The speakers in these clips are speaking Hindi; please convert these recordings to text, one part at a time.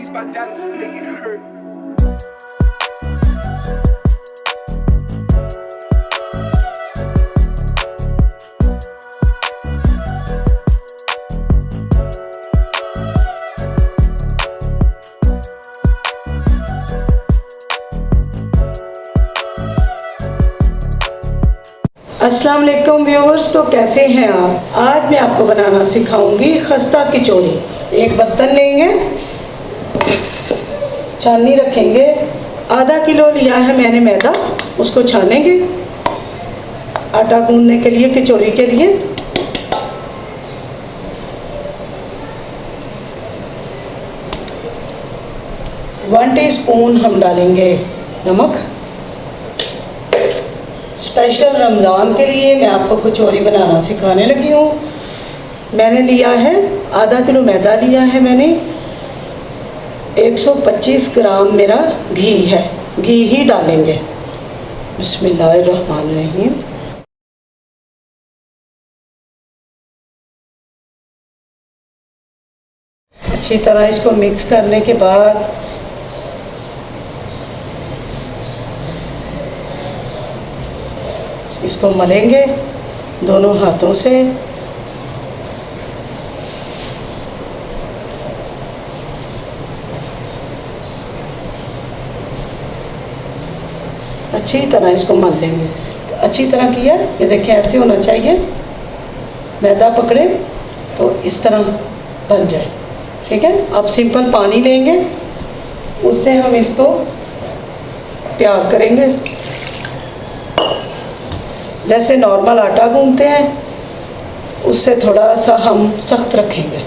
Chase my dollars, make it hurt. अस्सलाम वालेकुम व्यूअर्स, तो कैसे हैं आप। आज मैं आपको बनाना सिखाऊंगी खस्ता कचौरी। एक बर्तन लेंगे, छाननी रखेंगे। आधा किलो लिया है मैंने मैदा, उसको छानेंगे आटा गूंदने के लिए, कचौरी के लिए। वन टीस्पून हम डालेंगे नमक। स्पेशल रमज़ान के लिए मैं आपको कचौरी बनाना सिखाने लगी हूँ। मैंने लिया है आधा किलो मैदा लिया है मैंने। 125 ग्राम मेरा घी है, घी ही डालेंगे। बिस्मिल्लाहिर्रहमानिर्रहीम। अच्छी तरह इसको मिक्स करने के बाद इसको मलेंगे दोनों हाथों से। अच्छी तरह इसको मल लेंगे। अच्छी तरह किया, ये देखिए ऐसे होना चाहिए। मैदा पकड़े तो इस तरह बन जाए, ठीक है। अब सिंपल पानी लेंगे, उससे हम इसको तैयार करेंगे। जैसे नॉर्मल आटा गूंथते हैं उससे थोड़ा सा हम सख्त रखेंगे।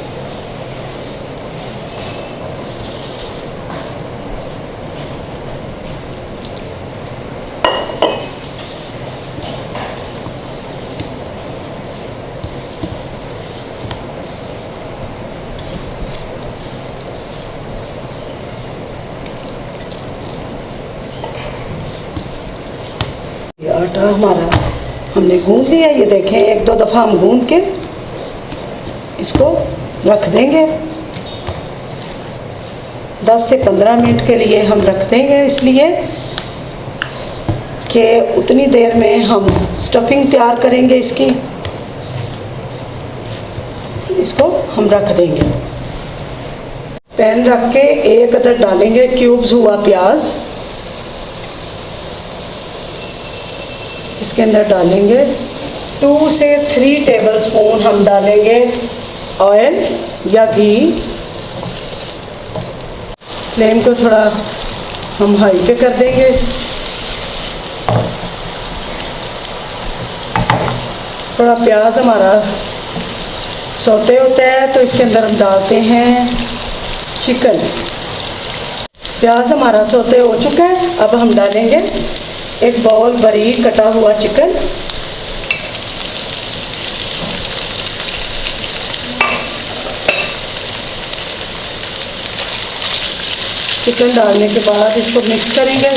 ये आटा हमारा हमने गूंथ लिया। ये देखें, एक दो दफ़ा हम गूंथ के इसको रख देंगे। 10 से 15 मिनट के लिए हम रख देंगे, इसलिए कि उतनी देर में हम स्टफिंग तैयार करेंगे इसकी। इसको हम रख देंगे। पैन रख के एक अदर डालेंगे क्यूब्स हुआ प्याज। इसके अंदर डालेंगे 2 से 3 टेबलस्पून हम डालेंगे ऑयल या घी। फ्लेम को थोड़ा हम हाई पे कर देंगे। थोड़ा प्याज हमारा सौते होता है तो इसके अंदर हम डालते हैं चिकन। प्याज हमारा सौते हो चुका है। अब हम डालेंगे एक बाउल बारीक कटा हुआ चिकन। चिकन डालने के बाद इसको मिक्स करेंगे।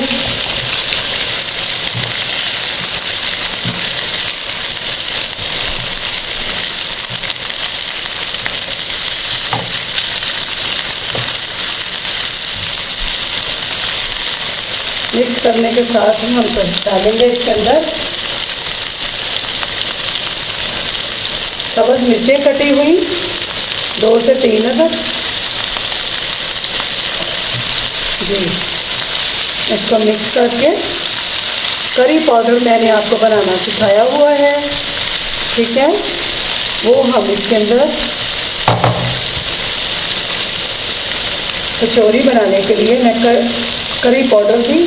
मिक्स करने के साथ ही हम डालेंगे इसके अंदर सब्ज़ मिर्चें कटी हुई 2 से 3 अदद जी। इसको मिक्स करके करी पाउडर मैंने आपको बनाना सिखाया हुआ है, ठीक है, वो हम इसके अंदर कचौरी बनाने के लिए मैं करी पाउडर भी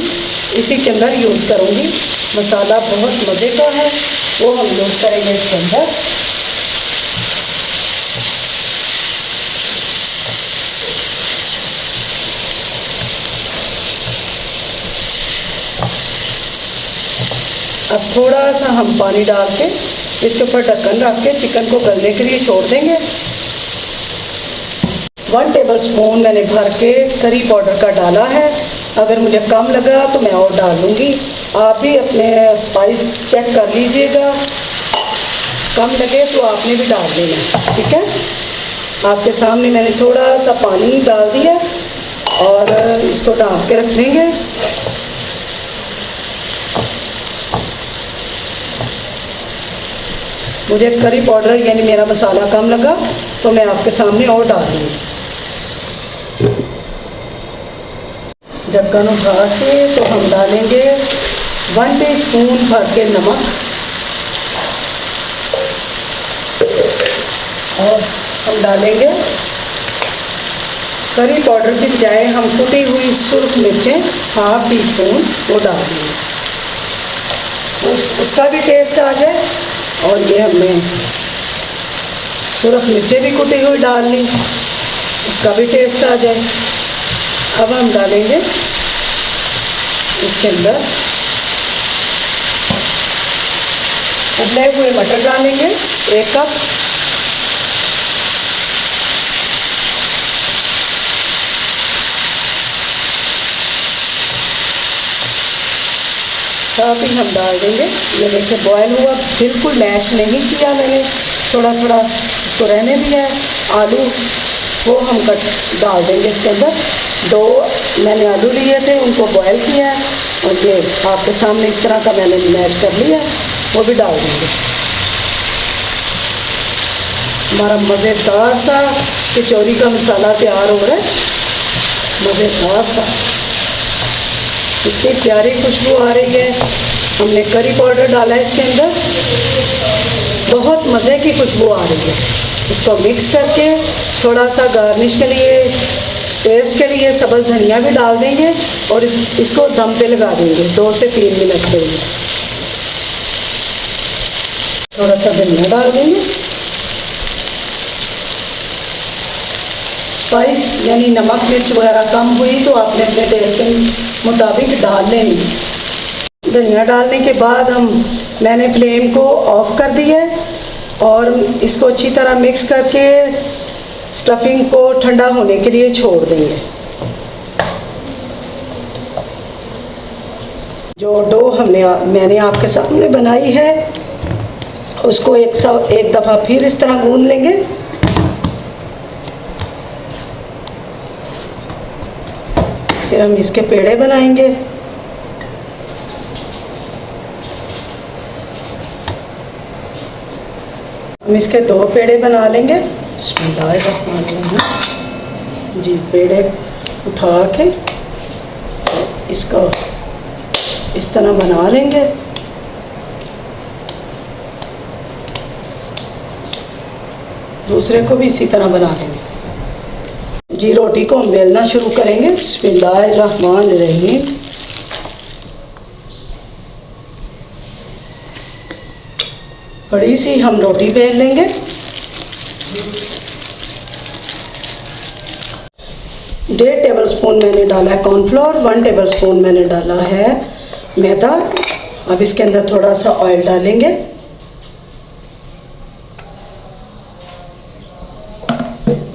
इसी के अंदर यूज़ करूँगी। मसाला बहुत मज़े का है, वो हम यूज़ करेंगे इसके अंदर। अब थोड़ा सा हम पानी डाल के इसके ऊपर ढक्कन रख के चिकन को गलने के लिए छोड़ देंगे। 1 टेबलस्पून मैंने भर के करी पाउडर का डाला है। अगर मुझे कम लगा तो मैं और डाल लूँगी। आप भी अपने स्पाइस चेक कर लीजिएगा, कम लगे तो आपने भी डाल देना, ठीक है। आपके सामने मैंने थोड़ा सा पानी डाल दिया और इसको ढक के रख देंगे। मुझे करी पाउडर यानी मेरा मसाला कम लगा तो मैं आपके सामने और डाल दूँगी। ढक्कन उठा के तो हम डालेंगे 1 टीस्पून भर के नमक और हम डालेंगे करी पाउडर की बजाय हम कुटी हुई सुर्ख मिर्चें 1/2 टीस्पून वो डाल देंगे, उसका भी टेस्ट आ जाए। और ये हमने सुर्ख मिर्चें भी कुटी हुई डाल ली, उसका भी टेस्ट आ जाए। अब हम डालेंगे इसके अंदर उबले हुए मटर डालेंगे 1 कप, साथ ही हम डाल देंगे, ये देखिए बॉयल हुआ, बिल्कुल मैश नहीं किया मैंने, थोड़ा थोड़ा इसको रहने दिया है। आलू वो हम डाल देंगे इसके अंदर। 2 मैंने आलू लिए थे, उनको बॉयल किया है और ये आपके सामने इस तरह का मैंने मैश कर लिया, वो भी डाल देंगे। हमारा मज़ेदार सा कचौरी का मसाला तैयार हो रहा है, मज़ेदार सा, इतनी प्यारी खुशबू आ रही है। हमने करी पाउडर डाला है इसके अंदर, बहुत मज़े की खुशबू आ रही है। इसको मिक्स करके थोड़ा सा गार्निश के लिए, टेस्ट के लिए सब्ज़ धनिया भी डाल देंगे और इसको दम पे लगा देंगे 2 से 3 मिनट के लिए। थोड़ा सा धनिया डाल देंगे, स्पाइस यानी नमक मिर्च वगैरह कम हुई तो आपने अपने टेस्ट के मुताबिक डाल लेनी। धनिया डालने के बाद मैंने फ्लेम को ऑफ कर दिया है और इसको अच्छी तरह मिक्स करके स्टफिंग को ठंडा होने के लिए छोड़ देंगे। जो डो मैंने आपके सामने बनाई है उसको एक दफ़ा फिर इस तरह गूंद लेंगे। फिर हम इसके पेड़े बनाएंगे। हम इसके 2 पेड़े बना लेंगे। बिस्मिल्लाहिर्रहमानिर्रहीम जी, पेड़े उठा के इसको इस तरह बना लेंगे। दूसरे को भी इसी तरह बना लेंगे जी। रोटी को हम बेलना शुरू करेंगे। बिस्मिल्लाहिर्रहमानिर्रहीम। बड़ी सी हम रोटी बेल लेंगे। डेढ़ टेबल स्पून मैंने डाला है कॉर्नफ्लोर, 1 टेबल स्पून मैंने डाला है मैदा। अब इसके अंदर थोड़ा सा ऑयल डालेंगे।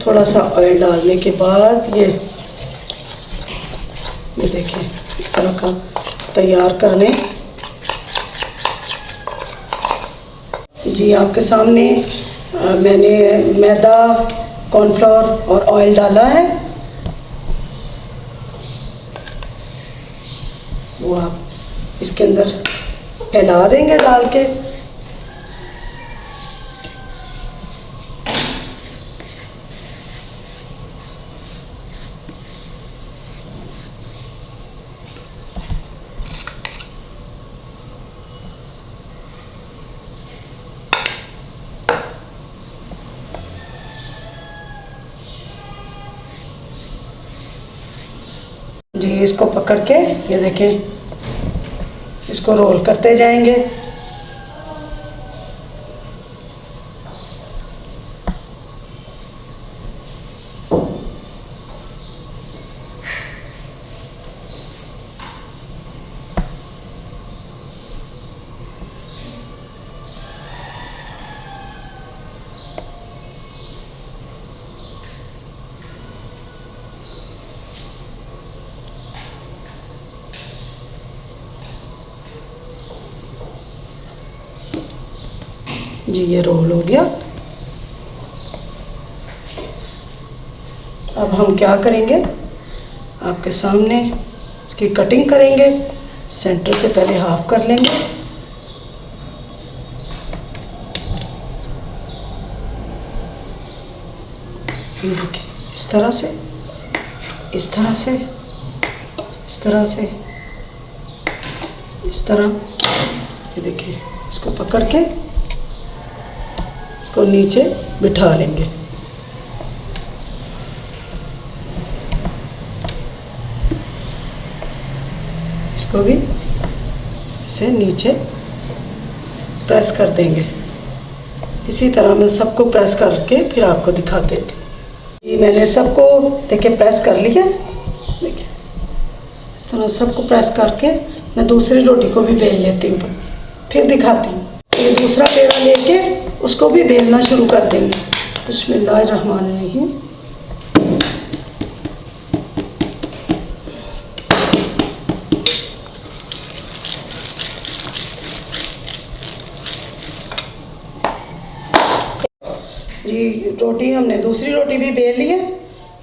थोड़ा सा ऑयल डालने के बाद ये देखें इस तरह का तैयार करने जी। आपके सामने मैंने मैदा, कॉर्नफ्लोर और ऑयल डाला है, वो आप इसके अंदर फैला देंगे डाल के। जी, इसको पकड़ के ये देखें, इसको रोल करते जाएंगे। जी, ये रोल हो गया। अब हम क्या करेंगे, आपके सामने इसकी कटिंग करेंगे। सेंटर से पहले हाफ कर लेंगे। ये देखिए, इस तरह से, इस तरह से, इस तरह से, इस तरह। ये देखिए, इसको पकड़ के इसको नीचे बिठा लेंगे। इसको भी इसे नीचे प्रेस कर देंगे। इसी तरह मैं सबको प्रेस करके फिर आपको दिखा देती हूँ। ये मैंने सबको देखिए प्रेस कर लिया। देखिए, इस तरह सबको प्रेस करके मैं दूसरी रोटी को भी बेल लेती हूँ, फिर दिखाती हूँ। ये दूसरा पेड़ा लेके उसको भी बेलना शुरू कर देंगे। बिस्मिल्लाहिर्रहमानिर्रहीम। जी, रोटी हमने दूसरी रोटी भी बेल ली है।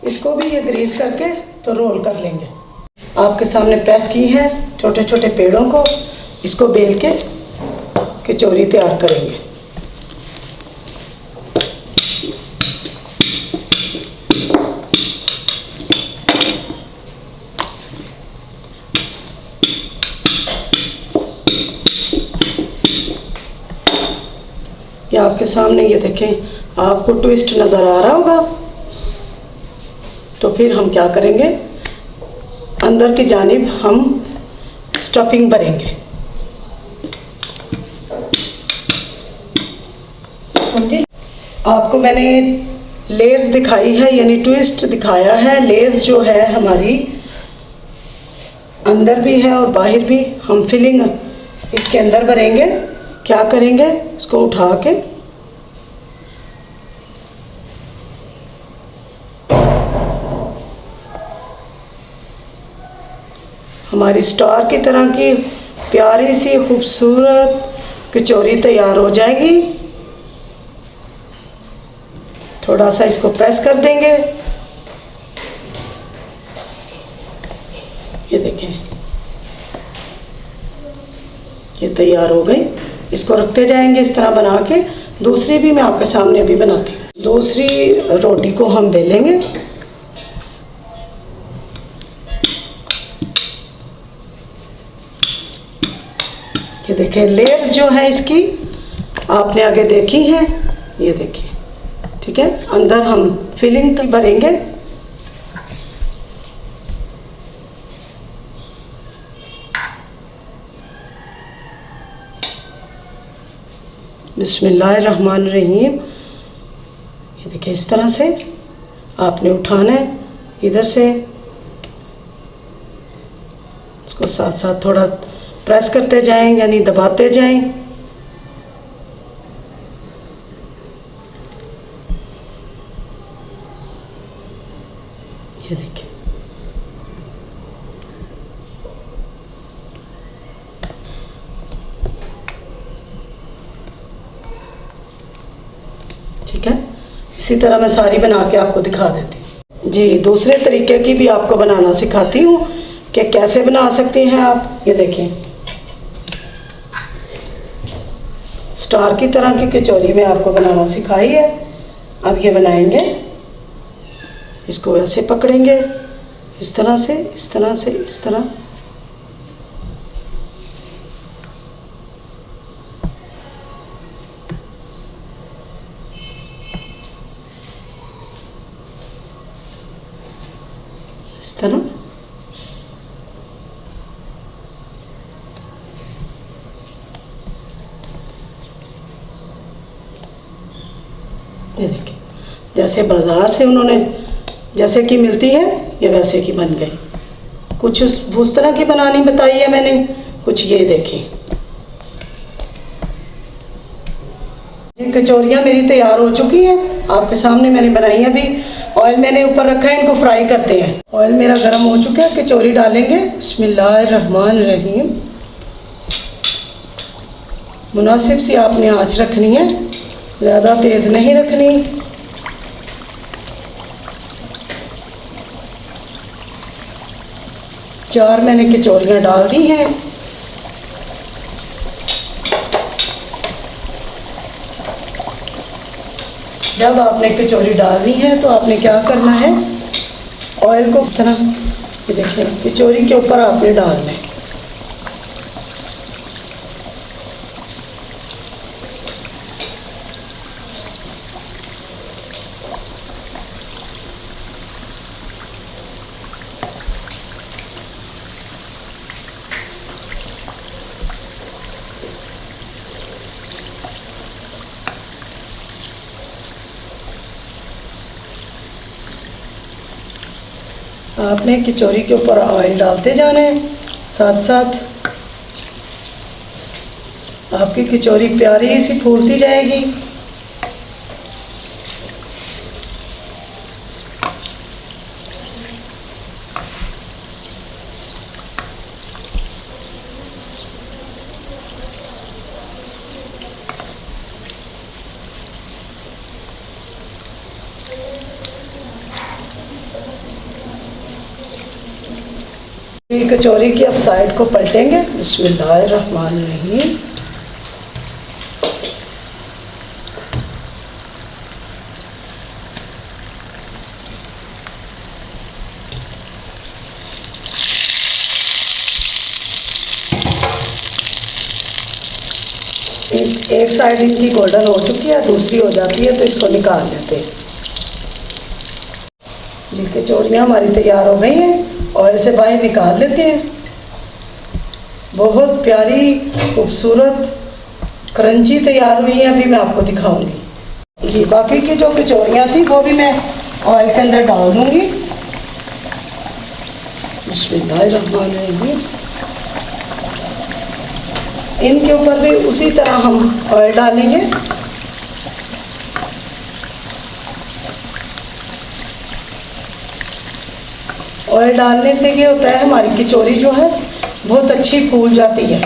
इसको भी ये ग्रीस करके तो रोल कर लेंगे। आपके सामने प्रेस की है छोटे छोटे पेड़ों को। इसको बेल के कचौरी तैयार करेंगे। ये आपके सामने, ये देखें, आपको ट्विस्ट नज़र आ रहा होगा। तो फिर हम क्या करेंगे, अंदर की जानिब हम स्टफिंग भरेंगे। आपको मैंने लेयर्स दिखाई है, यानी ट्विस्ट दिखाया है। लेयर्स जो है हमारी अंदर भी है और बाहर भी। हम फिलिंग इसके अंदर भरेंगे। क्या करेंगे, इसको उठा के हमारी स्टार की तरह की प्यारी सी खूबसूरत कचौरी तैयार हो जाएगी। थोड़ा सा इसको प्रेस कर देंगे। ये देखें, ये तैयार हो गई। इसको रखते जाएंगे इस तरह बना के। दूसरी भी मैं आपके सामने अभी बनाती हूँ। दूसरी रोटी को हम बेलेंगे। ये देखें, लेयर्स जो है इसकी आपने आगे देखी हैं। ये देखिए, ठीक है। अंदर हम फिलिंग भरेंगे। बिस्मिल्लाहिर्रहमानिर्रहीम। ये देखिए, इस तरह से आपने उठाना है। इधर से इसको साथ साथ थोड़ा प्रेस करते जाएं, यानी दबाते जाएं। ये देखिए, ठीक है। इसी तरह मैं सारी बना के आपको दिखा देती हूँ। जी, दूसरे तरीके की भी आपको बनाना सिखाती हूँ कि कैसे बना सकती हैं आप। ये देखिए, स्टार की तरह की कचौरी में आपको बनाना सिखाई है। अब ये बनाएंगे। इसको ऐसे पकड़ेंगे, इस तरह से, इस तरह से, इस तरह। इस तरह। ये देखिए, जैसे बाज़ार से उन्होंने जैसे कि मिलती है, ये वैसे की बन गई। कुछ उस तरह की बनानी बताई है मैंने, कुछ ये देखिए। ये कचौरियाँ मेरी तैयार हो चुकी हैं। आपके सामने मैंने बनाई है। अभी ऑयल मैंने ऊपर रखा है, इनको फ्राई करते हैं। ऑयल मेरा गर्म हो चुका है। कचौरी डालेंगे। बिस्मिल्लाहिर्रहमानिर्रहीम। मुनासिब सी आपने आँच रखनी है, ज़्यादा तेज़ नहीं रखनी। 4 मैंने कचौरियाँ डाल दी हैं। जब आपने कचौरी डालनी है तो आपने क्या करना है, ऑयल को इस तरह, ये देखिए, कचौरी के ऊपर आपने डालना है। आपने कचौरी के ऊपर ऑयल डालते जाना है, साथ साथ आपकी कचौरी प्यारी सी फूलती जाएगी। कचौरी की अब साइड को पलटेंगे। बिस्मिल्लाहिर्रहमानिर्रहीम। एक साइड इनकी गोल्डन हो चुकी है, दूसरी हो जाती है तो इसको निकाल लेते हैं। ये कचौरियाँ हमारी तैयार हो गई हैं, ऑयल से बाहर निकाल लेते हैं। बहुत प्यारी खूबसूरत क्रंची तैयार हुई है, अभी मैं आपको दिखाऊंगी जी। बाकी की जो कचौरियाँ थी वो भी मैं ऑयल के अंदर डाल दूंगी। बिस्मिल्लाहिर्रहमानिर्रहीम। इनके ऊपर भी उसी तरह हम ऑयल डालेंगे। ऑयल डालने से ये होता है, हमारी कचौरी जो है बहुत अच्छी फूल जाती है।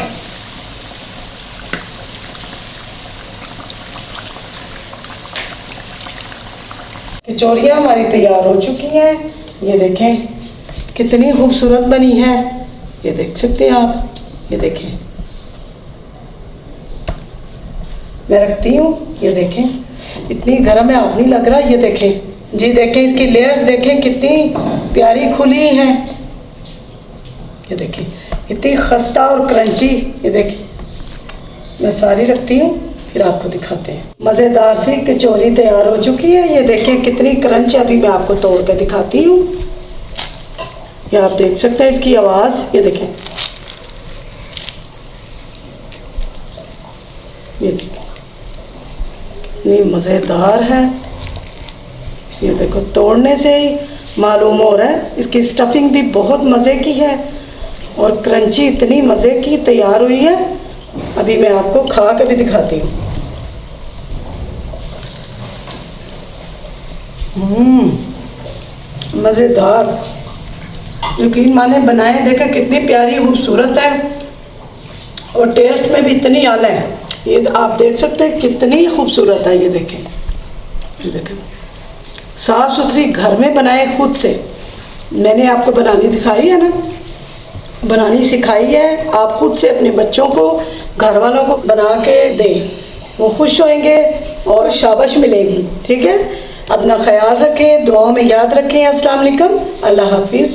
कचौरियाँ हमारी तैयार हो चुकी हैं। ये देखें कितनी खूबसूरत बनी है, ये देख सकते हैं आप। ये देखें, मैं रखती हूँ। ये देखें इतनी गर्म है, हाथ नहीं लग रहा। ये देखें जी, देखें इसकी लेयर्स देखें कितनी प्यारी खुली हैं। ये देखें इतनी खस्ता और क्रंची। ये देखें मैं सारी रखती हूँ, फिर आपको दिखाते हैं। मज़ेदार सी कचौरी तैयार हो चुकी है। ये देखें कितनी क्रंच, अभी मैं आपको तोड़ के दिखाती हूँ। ये आप देख सकते हैं इसकी आवाज़। ये देखें, ये देखें इतनी मज़ेदार है। ये देखो, तोड़ने से ही मालूम हो रहा है। इसकी स्टफिंग भी बहुत मज़े की है और क्रंची इतनी मज़े की तैयार हुई है। अभी मैं आपको खा के भी दिखाती हूँ। मज़ेदार, यकीन माने बनाए, देखें कितनी प्यारी खूबसूरत है और टेस्ट में भी इतनी आला है। ये आप देख सकते हैं कितनी खूबसूरत है। ये देखें, ये देखें साफ़ सुथरी, घर में बनाए खुद से। मैंने आपको बनानी दिखाई है ना, बनानी सिखाई है। आप खुद से अपने बच्चों को, घर वालों को बना के दें, वो खुश होंगे और शाबाश मिलेगी। ठीक है, अपना ख्याल रखें, दुआओं में याद रखें। अस्सलाम वालेकुम, अल्लाह हाफिज़।